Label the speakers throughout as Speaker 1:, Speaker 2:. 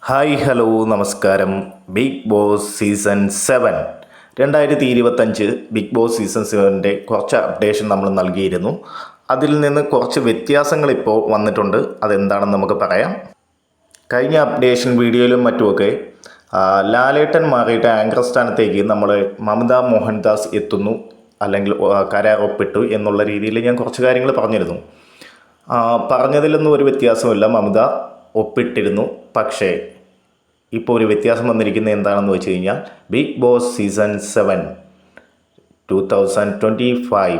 Speaker 1: Hi hello നമസ്കാരം. Bigg Boss season 7 2025 Bigg Boss season 7ൻ്റെ കുറച്ച് അപ്ഡേഷൻ നമ്മൾ നൽകിയിരുന്നു. അതിൽ നിന്ന് കുറച്ച് വ്യത്യാസങ്ങൾ ഇപ്പോൾ വന്നിട്ടുണ്ട്. അതെന്താണെന്ന് നമുക്ക് പറയാം. കഴിഞ്ഞ അപ്ഡേഷൻ വീഡിയോയിലും മറ്റുമൊക്കെ ലാലേട്ടൻ മാറിയിട്ട് ആങ്കർ സ്ഥാനത്തേക്ക് നമ്മൾ മമത മോഹൻദാസ് എത്തുന്നു, അല്ലെങ്കിൽ കരാർ ഒപ്പിട്ടു എന്നുള്ള രീതിയിൽ ഞാൻ കുറച്ച് കാര്യങ്ങൾ പറഞ്ഞിരുന്നു. പറഞ്ഞതിലൊന്നും ഒരു വ്യത്യാസമില്ല. മമത ഒപ്പിട്ടിരുന്നു. പക്ഷേ ഇപ്പോൾ ഒരു വ്യത്യാസം വന്നിരിക്കുന്നത് എന്താണെന്ന് വെച്ച് കഴിഞ്ഞാൽ ബിഗ് ബോസ് സീസൺ 7 2025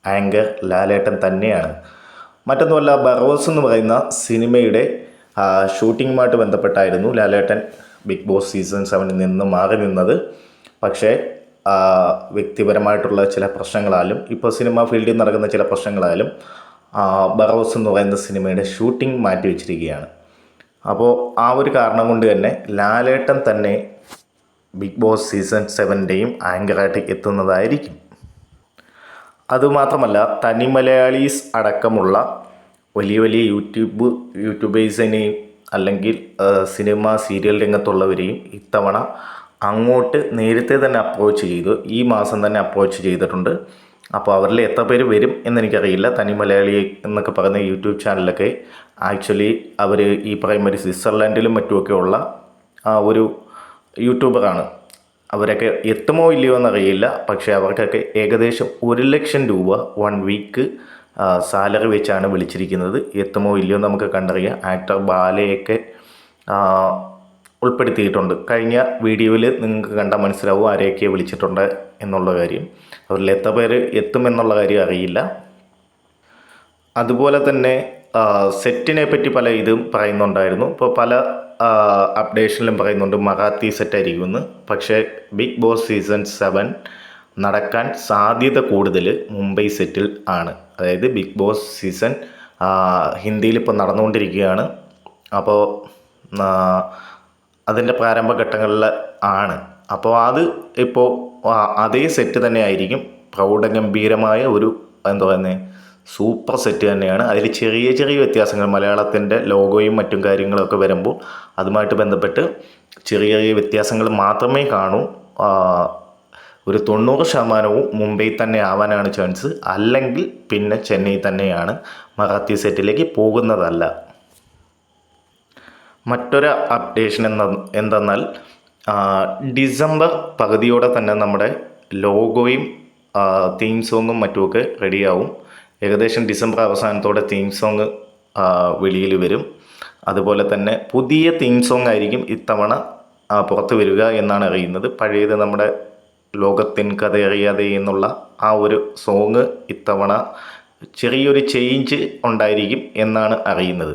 Speaker 1: ആങ്കർ ലാലേട്ടൻ തന്നെയാണ്. മറ്റൊന്നുമല്ല, ബറോസ് എന്ന് പറയുന്ന സിനിമയുടെ ഷൂട്ടിങ്ങുമായിട്ട് ബന്ധപ്പെട്ടായിരുന്നു ലാലേട്ടൻ ബിഗ് ബോസ് സീസൺ 7 നിന്ന് മാറി നിന്നത്. പക്ഷേ വ്യക്തിപരമായിട്ടുള്ള ചില പ്രശ്നങ്ങളാലും ഇപ്പോൾ സിനിമ ഫീൽഡിൽ നടക്കുന്ന ചില പ്രശ്നങ്ങളാലും ബറോസ് എന്ന് പറയുന്ന സിനിമയുടെ ഷൂട്ടിംഗ് മാറ്റി വെച്ചിരിക്കുകയാണ്. അപ്പോൾ ആ ഒരു കാരണം കൊണ്ട് തന്നെ ലാലേട്ടൻ തന്നെ ബിഗ് ബോസ് സീസൺ 7ൻ്റെയും ആങ്കറായിട്ട് എത്തുന്നതായിരിക്കും. അതുമാത്രമല്ല, തനി മലയാളീസ് അടക്കമുള്ള വലിയ വലിയ യൂട്യൂബേഴ്സിനെയും അല്ലെങ്കിൽ സിനിമ സീരിയൽ രംഗത്തുള്ളവരെയും ഇത്തവണ അങ്ങോട്ട് നേരത്തെ തന്നെ അപ്രോച്ച് ചെയ്തു. ഈ മാസം തന്നെ അപ്രോച്ച് ചെയ്തിട്ടുണ്ട്. അപ്പോൾ അവരിൽ എത്ര പേര് വരും എന്നെനിക്കറിയില്ല. തനി മലയാളി എന്നൊക്കെ പറയുന്ന യൂട്യൂബ് ചാനലൊക്കെ ആക്ച്വലി അവർ ഈ പറയുന്ന ഒരു സ്വിറ്റ്സർലൻഡിലും മറ്റുമൊക്കെ ഉള്ള ഒരു യൂട്യൂബറാണ്. അവരൊക്കെ എത്തുമോ ഇല്ലയോ എന്നറിയില്ല. പക്ഷേ അവർക്കൊക്കെ ഏകദേശം 1 ലക്ഷം രൂപ 1 വീക്ക് സാലറി വെച്ചാണ് വിളിച്ചിരിക്കുന്നത്. എത്തുമോ ഇല്ലയോ നമുക്ക് കണ്ടറിയാം. ആക്ടർ ബാലയൊക്കെ ഉൾപ്പെടുത്തിയിട്ടുണ്ട്. കഴിഞ്ഞ വീഡിയോയിൽ നിങ്ങൾക്ക് കണ്ടാൽ മനസ്സിലാവും ആരെയൊക്കെ വിളിച്ചിട്ടുണ്ട് എന്നുള്ള കാര്യം. അവരിൽ എത്ര പേര് എത്തുമെന്നുള്ള കാര്യം അറിയില്ല. അതുപോലെ തന്നെ സെറ്റിനെ പറ്റി പല ഇതും പറയുന്നുണ്ടായിരുന്നു. ഇപ്പോൾ പല അപ്ഡേഷനിലും പറയുന്നുണ്ട് മറാത്തി സെറ്റായിരിക്കുമെന്ന്. പക്ഷേ ബിഗ് ബോസ് സീസൺ 7 നടക്കാൻ സാധ്യത കൂടുതൽ മുംബൈ സെറ്റിൽ ആണ്. അതായത് ബിഗ് ബോസ് സീസൺ ഹിന്ദിയിൽ ഇപ്പോൾ നടന്നുകൊണ്ടിരിക്കുകയാണ്. അപ്പോൾ അതിൻ്റെ പ്രാരംഭഘട്ടങ്ങളിൽ ആണ്. അപ്പോൾ അത് ഇപ്പോൾ അതേ സെറ്റ് തന്നെ ആയിരിക്കും. പ്രൗഢഗംഭീരമായ ഒരു എന്താ പറയുന്നത് സൂപ്പർ സെറ്റ് തന്നെയാണ്. അതിൽ ചെറിയ ചെറിയ വ്യത്യാസങ്ങൾ, മലയാളത്തിൻ്റെ ലോഗോയും മറ്റും കാര്യങ്ങളൊക്കെ വരുമ്പോൾ അതുമായിട്ട് ബന്ധപ്പെട്ട് ചെറിയ ചെറിയ വ്യത്യാസങ്ങൾ മാത്രമേ കാണൂ. ഒരു 90% മുംബൈ തന്നെ ആവാനാണ് ചാൻസ്. അല്ലെങ്കിൽ പിന്നെ ചെന്നൈ തന്നെയാണ്. മറാത്തി സെറ്റിലേക്ക് പോകുന്നതല്ല. മറ്റൊരു അപ്ഡേഷൻ എന്തെന്നാൽ ഡിസംബർ പകുതിയോടെ തന്നെ നമ്മുടെ ലോഗോയും തീം സോങ്ങും മറ്റുമൊക്കെ റെഡിയാവും. ഏകദേശം ഡിസംബർ അവസാനത്തോടെ തീം സോങ് വെളിയിൽ വരും. അതുപോലെ തന്നെ പുതിയ തീം സോങ് ആയിരിക്കും ഇത്തവണ പുറത്ത് വരിക എന്നാണ് അറിയുന്നത്. പഴയത് നമ്മുടെ ലോകത്തിൻ കഥയറിയാതെ എന്നുള്ള ആ ഒരു സോങ് ഇത്തവണ ചെറിയൊരു ചേഞ്ച് ഉണ്ടായിരിക്കും എന്നാണ് അറിയുന്നത്.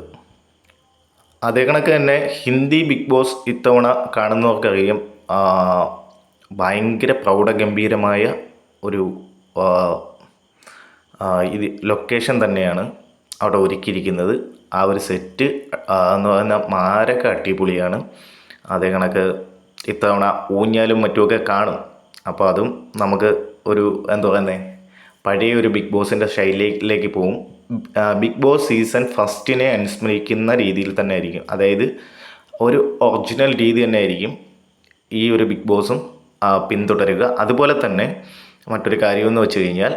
Speaker 1: അതേ കണക്ക് തന്നെ ഹിന്ദി ബിഗ് ബോസ് ഇത്തവണ കാണുന്നവർക്കറിയാം ഭയങ്കര പ്രൗഢഗംഭീരമായ ഒരു ഇത് ലൊക്കേഷൻ തന്നെയാണ് അവിടെ ഒരുക്കിയിരിക്കുന്നത്. ആ ഒരു സെറ്റ് എന്ന് പറഞ്ഞാൽ മാരക അടിപൊളിയാണ്. അതേ കണക്ക് ഇത്തവണ ഊഞ്ഞാലും മറ്റുമൊക്കെ കാണും. അപ്പോൾ അതും നമുക്ക് ഒരു എന്താ പറയുന്നത് പഴയ ഒരു ബിഗ് ബോസിൻ്റെ ശൈലിയിലേക്ക് പോകും. ബിഗ് ബോസ് സീസൺ 1 അനുസ്മരിക്കുന്ന രീതിയിൽ തന്നെ ആയിരിക്കും. അതായത് ഒരു ഒറിജിനൽ രീതി തന്നെ ആയിരിക്കും ഈ ഒരു ബിഗ് ബോസും പിന്തുടരുക. അതുപോലെ തന്നെ മറ്റൊരു കാര്യമെന്ന് വെച്ച് കഴിഞ്ഞാൽ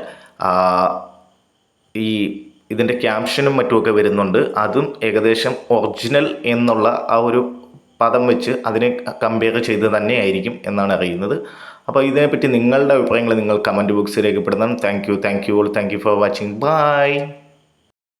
Speaker 1: ഇതിൻ്റെ ക്യാപ്ഷനും മറ്റുമൊക്കെ വരുന്നുണ്ട്. അതും ഏകദേശം ഒറിജിനൽ എന്നുള്ള ആ ഒരു പദം വെച്ച് അതിനെ കമ്പയർ ചെയ്ത് തന്നെ ആയിരിക്കും എന്നാണ് അറിയുന്നത്. അപ്പോൾ ഇതിനെപ്പറ്റി നിങ്ങളുടെ അഭിപ്രായങ്ങൾ നിങ്ങൾ കമൻറ്റ് ബോക്സിൽ രേഖപ്പെടുത്തണം. Thank you all. Thank you for watching. By.